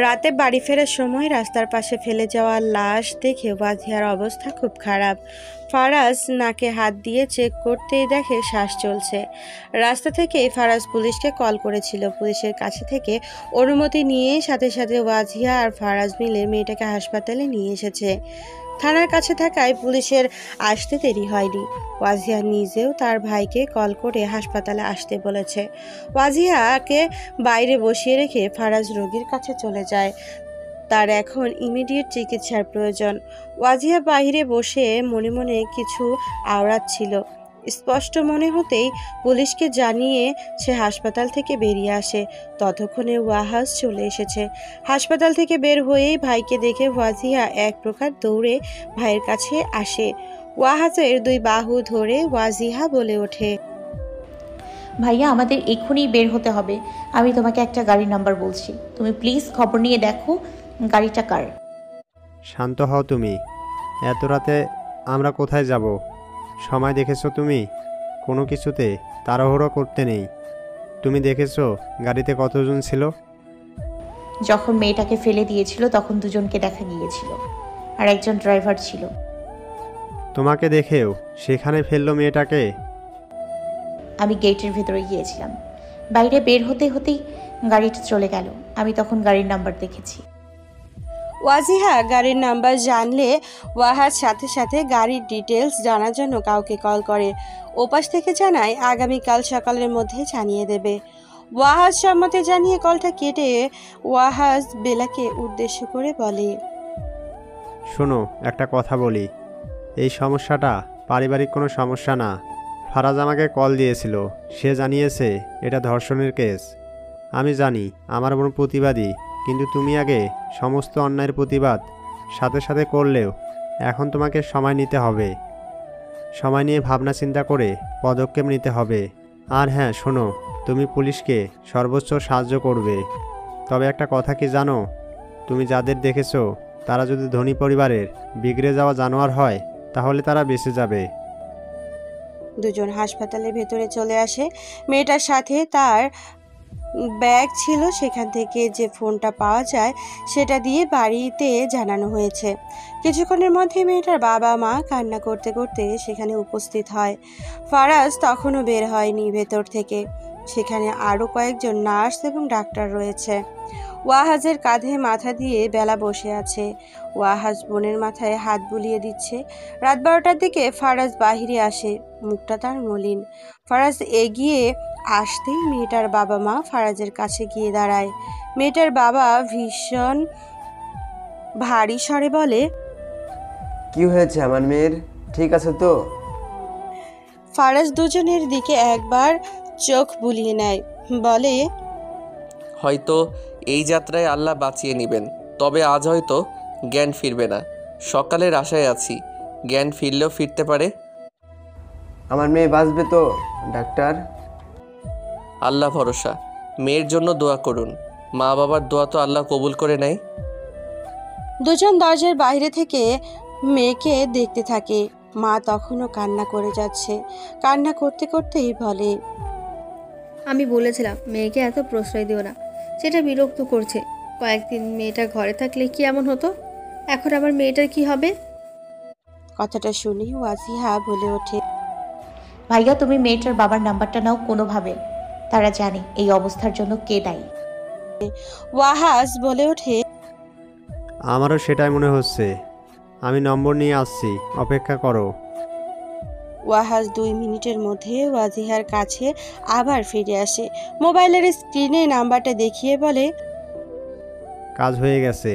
রাতে বাড়ি ফেরার সময় রাস্তার পাশে ফেলে যাওয়া লাশ দেখে ওয়াজিহার অবস্থা খুব খারাপ। ফারাজ নাকে হাত দিয়ে চেক করতেই দেখে শ্বাস চলছে। রাস্তা থেকে ফারাজ পুলিশকে কল করেছিল। পুলিশের কাছে থেকে অনুমতি নিয়ে সাথে সাথে ওয়াজিহা আর ফারাজ মিলে মেয়েটাকে হাসপাতালে নিয়ে এসেছে। থানার কাছে থাকায় পুলিশের আসতে দেরি হয়নি। ওয়াজিহা নিজেও তার ভাইকে কল করে হাসপাতালে আসতে বলেছে। ওয়াজিহাকে বাইরে বসিয়ে রেখে ফারাজ রোগীর কাছে চলে যায়। তার এখন ইমিডিয়েট চিকিৎসার প্রয়োজন। ওয়াজিহা বাইরে বসে মনে মনে কিছু আওড়াচ্ছিল। স্পষ্ট মনে হতেই পুলিশকে জানিয়ে সে হাসপাতাল থেকে বেরিয়ে আসে। ততক্ষণে ওয়াহাজ চলে এসেছে। হাসপাতাল থেকে বের হয়েই ভাইকে দেখে ওয়াজিহা এক প্রকার দৌড়ে ভাইয়ের কাছে আসে। ওয়াহাজের দুই বাহু ধরে ওয়াজিহা বলে ওঠে, ভাইয়া, আমাদের এক্ষুনি বের হতে হবে। আমি তোমাকে একটা গাড়ির নাম্বার বলছি, তুমি প্লিজ খবর নিয়ে দেখো গাড়িটা কার। শান্ত হও তুমি। এত রাতে আমরা কোথায় যাব? সময় দেখেছো তুমি? কোনো কিছুতে তাড়াহুড়ো করতে নেই। তুমি দেখেছো গাড়িতে কতজন ছিল? যখন মেয়েটাকে ফেলে দিয়েছিল তখন দুজনকে দেখা গিয়েছিল, আর একজন ড্রাইভার ছিল। তোমাকে দেখেও সেখানে ফেললো মেয়েটাকে? আমি গেটের ভেতরে গিয়েছিলাম, বাইরে বের হতে হতেই গাড়িটা চলে গেল। আমি তখন গাড়ির নাম্বার দেখেছি। ওয়াজিহা গাড়ির নাম্বার জানলে ওয়াহাজ সাথে সাথে গাড়ির ডিটেলস জানার জন্য কাউকে কল করে। ওপাশ থেকে জানায় আগামীকাল সকালের মধ্যে জানিয়ে দেবে। ওয়াহাজ সম্মতি জানিয়ে কলটা কেটে ওয়াহাজ বেলাকে উদ্দেশ্য করে বলে, শোনো, একটা কথা বলি। এই সমস্যাটা পারিবারিক কোনো সমস্যা না। ফারাজ আমাকে কল দিয়েছিল। সে জানিয়েছে এটা ধর্ষণের কেস। আমি জানি আমার বোন প্রতিবাদী, কিন্তু তুমি আগে সমস্ত অন্যায়ের প্রতিবাদ সাথে সাথে করলেও এখন তোমাকে সময় নিতে হবে। সময় নিয়ে ভাবনা চিন্তা করে পদক্ষেপ নিতে হবে। আর হ্যাঁ শোনো, তুমি পুলিশকে সর্বোচ্চ সাহায্য করবে। তবে একটা কথা কি জানো? তুমি যাদের দেখেছো তারা যদি ধনী পরিবারের বিগড়ে যাওয়া জানোয়ার হয় তাহলে তারা বেঁচে যাবে। দুজন হাসপাতালের ভেতরে চলে আসে। মেয়েটার সাথে তার ব্যাগ ছিল, সেখান থেকে যে ফোনটা পাওয়া যায় সেটা দিয়ে বাড়িতে জানানো হয়েছে। কিছুক্ষণের মধ্যে মেয়েটার বাবা মা কান্না করতে করতে সেখানে উপস্থিত হয়। ফারাজ তখনও বের হয়নি ভেতর থেকে। সেখানে আরও কয়েকজন নার্স এবং ডাক্তার রয়েছে। ওয়াহাজের কাঁধে মাথা দিয়ে বেলা বসে আছে। ওয়াহাজ বোনের মাথায় হাত বুলিয়ে দিচ্ছে। রাত 12টার দিকে ফারাজ বাহিরে আসে। মুখটা তার মলিন। ফারাজ এগিয়ে আসতেই মেয়েটার বাবা মা ফারাজের কাছে গিয়ে দাঁড়ায়। মেয়েটার বাবা ভীষণ ভারী স্বরে বলে, কি হয়েছে আমার মেয়ের? ঠিক আছে তো? ফারাজ দুজনের দিকে একবার চোখ বুলিয়ে নেয়, বলে, হয়তো এই যাত্রায় আল্লাহ বাঁচিয়ে নেবেন, তবে আজ হয়তো জ্ঞান ফিরবে না। সকালের আশায় আছি, জ্ঞান ফিরলেও ফিরতে পারে। আমার মেয়ে বাঁচবে তো ডাক্তার? আল্লাহ ভরসা। মেয়ের জন্য দোয়া করুন। মা বাবার দোয়া তো আল্লাহ কবুল করে নেয়। দুজন দরজার বাইরে থেকে মেয়েকে দেখতে থাকে। মা তখনও কান্না করে যাচ্ছে। কান্না করতে করতেই বলে, আমি বলেছিলাম মেয়েকে এত প্রশ্রয় দিও না, সেটা বিরক্ত করছে। কয়েকদিন মেয়েটা ঘরে থাকলে কি এমন হতো? এখন আমার মেয়েটার কি হবে? কথাটা শুনে ওয়াজিহা বলে ওঠে, ভাইয়া, তুমি মেয়েটার বাবার নাম্বারটা নাও কোনোভাবে। তারা জানে এই অবস্থার জন্য কে দায়ী। ওয়াহাজ বলে ওঠে, আমারও সেটাই মনে হচ্ছে। আমি নম্বর নিয়ে আসছি, অপেক্ষা করো। ওয়াহাজ 2 মিনিটের মধ্যে ওয়াজিহার কাছে আবার ফিরে আসে। মোবাইলের স্ক্রিনে নাম্বারটা দেখিয়ে বলে, কাজ হয়ে গেছে।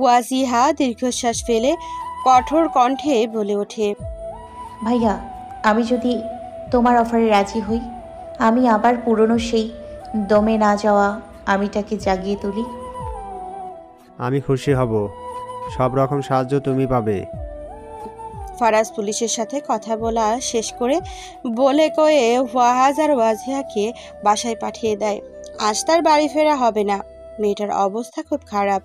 ওয়াজিহা দীর্ঘশ্বাস ফেলে কঠোর কণ্ঠে বলে ওঠে, ভাইয়া, আমি যদি তোমার অফারে রাজি হই, আমি আবার পুরনো সেই দমে না যাওয়া আমিটাকে জাগিয়ে তুলি। আমি খুশি হব। সব রকম সাহায্য তুমি পাবে। ফারাজ পুলিশের সাথে কথা বলা শেষ করে বলে কয়ে ওয়াহাজ আর ওয়াজিহাকে বাসায় পাঠিয়ে দেয়। আজ তার বাড়ি ফেরা হবে না। মেয়েটার অবস্থা খুব খারাপ,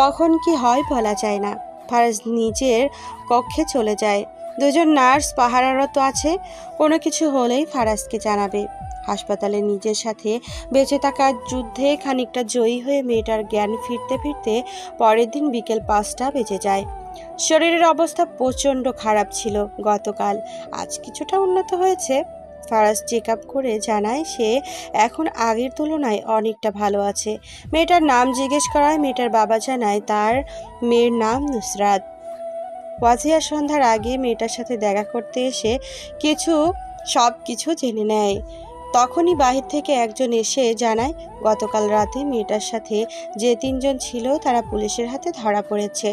কখন কি হয় বলা যায় না। ফারাজ নিজের কক্ষে চলে যায়। দুজন নার্স পাহারারত আছে, কোনো কিছু হলেই ফারাজকে জানাবে। হাসপাতালে নিজের সাথে বেঁচে থাকার যুদ্ধে খানিকটা জয়ী হয়ে মেয়েটার জ্ঞান ফিরতে ফিরতে পরের দিন বিকেল 5টা বেজে যায়। শরীরের অবস্থা প্রচণ্ড খারাপ ছিল গতকাল, আজ কিছুটা উন্নত হয়েছে। ফারাজ চেক আপ করে জানায় সে এখন আগের তুলনায় অনেকটা ভালো আছে। মেয়েটার নাম জিজ্ঞেস করায় মেয়েটার বাবা জানায় তার মেয়ের নাম নুসরাত। ওয়াজিয়া সন্ধ্যার আগে মেয়েটার সাথে দেখা করতে এসে সব কিছু জেনে নেয়। তখনই বাহির থেকে একজন এসে জানায় গতকাল রাতে মেয়েটার সাথে যে 3 জন ছিল তারা পুলিশের হাতে ধরা পড়েছে।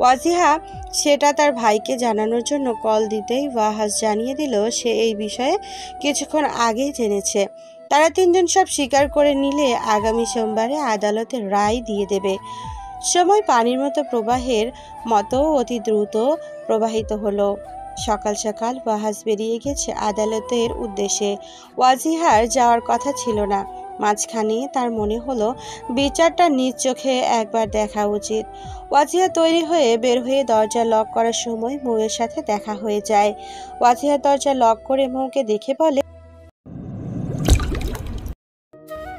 ওয়াজিহা সেটা তার ভাইকে জানানোর জন্য কল দিতেই ওয়াহাজ জানিয়ে দিল সে এই বিষয়ে কিছুক্ষণ আগেই জেনেছে। তারা 3 জন সব স্বীকার করে নিলে আগামী সোমবারে আদালতে রায় দিয়ে দেবে। সময় পানির মতো প্রবাহের মতো অতি দ্রুত প্রবাহিত হলো। সকাল সকাল ওয়াহাজ বেরিয়ে গেছে আদালতের উদ্দেশ্যে। ওয়াজিহার যাওয়ার কথা ছিল না, মাঝখানে তার মনে হলো বিচারটা নিজ চোখে একবার দেখা উচিত। ওয়াজিহা তৈরি হয়ে বের হয়ে দরজা লক করার সময় মৌয়ের সাথে দেখা হয়ে যায়। ওয়াজিহা দরজা লক করে মৌকে দেখে বলে,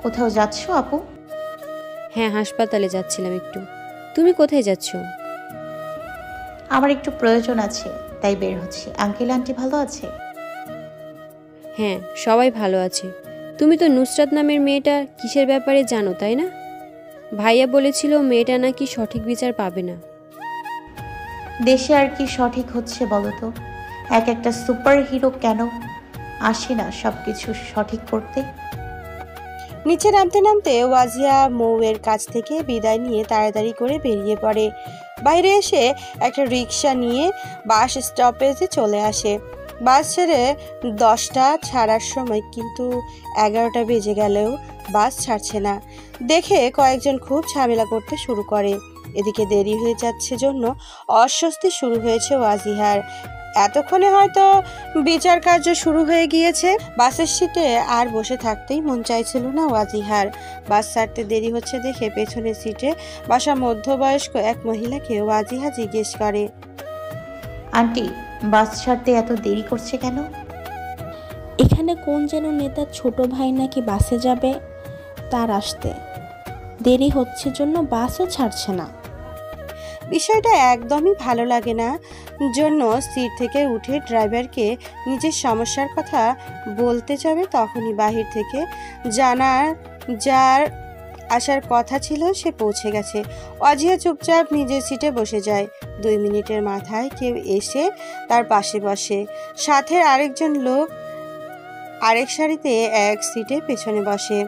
কোথাও যাচ্ছ আপু? হ্যাঁ, হাসপাতালে যাচ্ছিলাম একটু। তুমি কোথায় যাচ্ছ? আমার একটু প্রয়োজন আছে, তাই বের হচ্ছি। আঙ্কেল আন্টি ভালো আছে? হ্যাঁ, সবাই ভালো আছে। তুমি তো নুসরাত নামের মেয়েটা কিসের ব্যাপারে জানো, তাই না? ভাইয়া বলেছিল মেয়েটা নাকি সঠিক বিচার পাবে না। দেশে আর কি সঠিক হচ্ছে বলো তো? একটা সুপার হিরো কেন আসে না সব কিছু সঠিক করতে? নিচে নামতে নামতে ওয়াজিয়া মৌয়ের কাছ থেকে বিদায় নিয়ে তাড়াতাড়ি করে বেরিয়ে পড়ে। বাইরে এসে একটা রিক্সা নিয়ে বাস স্টপেজে চলে আসে। বাস ছেড়ে 10টা ছাড়ার সময়, কিন্তু 11টা বেজে গেলেও বাস ছাড়ছে না দেখে কয়েকজন খুব ঝামেলা করতে শুরু করে। এদিকে দেরি হয়ে যাচ্ছে জন্য অস্বস্তি শুরু হয়েছে ওয়াজিহার। এতক্ষণে হয়তো বিচার কার্য শুরু হয়ে গিয়েছে। বাসের সিটে আর বসে থাকতেই মন চাইছিল না ওয়াজিহার। বাস ছাড়তে দেরি হচ্ছে দেখে পেছনের সিটে বসা মধ্যবয়স্ক এক মহিলাকে ওয়াজিহা জিজ্ঞেস করে, আন্টি, বাস ছাড়তে এত দেরি করছে কেন? এখানে কোন যেন নেতার ছোট ভাই নাকি বাসে যাবে, তার আসতে দেরি হচ্ছে জন্য বাসও ছাড়ছে না। বিষয়টা একদমই ভালো লাগে না জন্য সিট থেকে উঠে ড্রাইভারকে নিজের সমস্যার কথা বলতে যাবে, তখনই বাহির থেকে যার আসার কথা ছিল সে পৌঁছে গেছে। ওয়াজিহা চুপচাপ নিজের সিটে বসে যায়। 2 মিনিটের মাথায় কেউ এসে তার পাশে বসে। সাথে আরেকজন লোক আরেক সারিতে এক সিটে পেছনে বসে।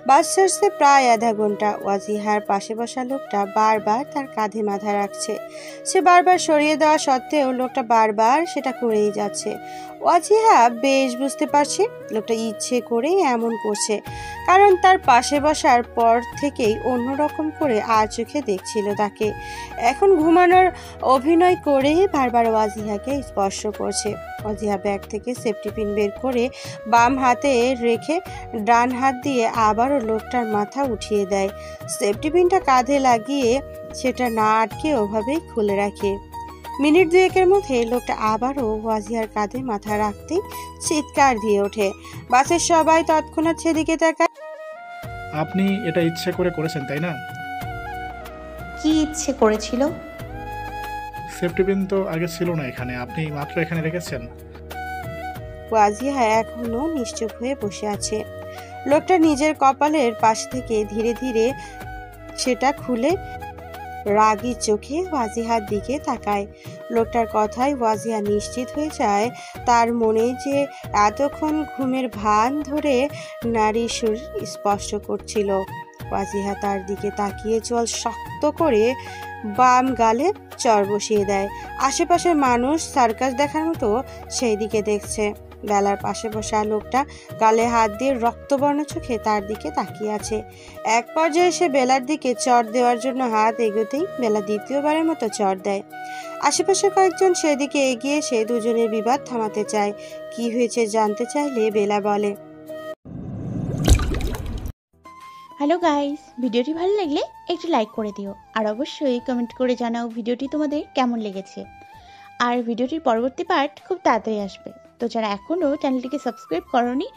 বাস ছাড়ছে প্রায় আধা ঘন্টা। ওয়াজিহার পাশে বসা লোকটা বারবার তার কাঁধে মাথা রাখছে। সে বারবার সরিয়ে দেওয়া সত্ত্বেও লোকটা বারবার সেটা করেই যাচ্ছে। ওয়াজিহা বেশ বুঝতে পারছে লোকটা ইচ্ছে করে এমন করছে, কারণ তার পাশে বসার পর থেকেই অন্যরকম করে আর চোখে দেখছিল তাকে। এখন ঘুমানোর অভিনয় করে বারবার ওয়াজিহাকে স্পর্শ করছে। ওয়াজিহা ব্যাগ থেকে সেফটি পিন বের করে বাম হাতে রেখে ডান হাত দিয়ে আবারও লোকটার মাথা উঠিয়ে দেয়। সেফটি পিনটা কাঁধে লাগিয়ে সেটা না আটকে ওভাবেই খুলে রাখে। মিনিট 2-এর মধ্যে লোকটা আবারও ওয়াজিহার কাঁধে মাথা রাখতেই চিৎকার দিয়ে ওঠে। বাসের সবাই তৎক্ষণাৎ সেদিকে তাকায়। আপনি এটা ইচ্ছে করে করেছেন, তাই না? কি ইচ্ছে করেছিল? সেফটি পিন তো আগে ছিল না এখানে, আপনি মাত্র এখানে রেখেছেন। ওয়াজিহা এখনো নিশ্চুপ হয়ে বসে আছে। লোকটা নিজের কপালের পাশ থেকে ধীরে ধীরে সেটা খুলে রাগী চোখে ওয়াজিহার দিকে তাকায়। লোকটার কথায় ওয়াজিহা নিশ্চিত হয়ে যায় তার মনে যে এতক্ষণ ঘুমের ভান ধরে নারীর শরীর স্পর্শ করছিল। ওয়াজিহা তার দিকে তাকিয়ে চোয়াল শক্ত করে বাম গালে চর বসিয়ে দেয়। আশেপাশের মানুষ সার্কাস দেখার মতো সেই দিকে দেখছে। বেলার পাশে বসা লোকটা গালে হাত দিয়ে রক্তবর্ণ চোখে তার দিকে তাকিয়ে আছে। এক পর্যায়ে সে বেলার দিকে চর দেওয়ার জন্য হাত এগোতেই বেলা দ্বিতীয়বারের মতো চর দেয়। আশেপাশে কয়েকজন সেদিকে এগিয়ে এসে দুজনের বিবাদ থামাতে চায়। কি হয়েছে জানতে চাইলে বেলা বলে, হ্যালো গাইস, ভিডিওটি ভালো লাগলে একটু লাইক করে দিও, আর অবশ্যই কমেন্ট করে জানাও ভিডিওটি তোমাদের কেমন লেগেছে। আর ভিডিওটির পরবর্তী পার্ট খুব তাড়াতাড়ি আসবে। তো যারা এখনও চ্যানেলটিকে সাবস্ক্রাইব করনি,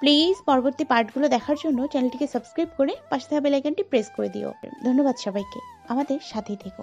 প্লিজ পরবর্তী পার্টগুলো দেখার জন্য চ্যানেলটিকে সাবস্ক্রাইব করে পাশে থাকা বেল আইকনটি প্রেস করে দিও। ধন্যবাদ সবাইকে, আমাদের সাথেই থেকো।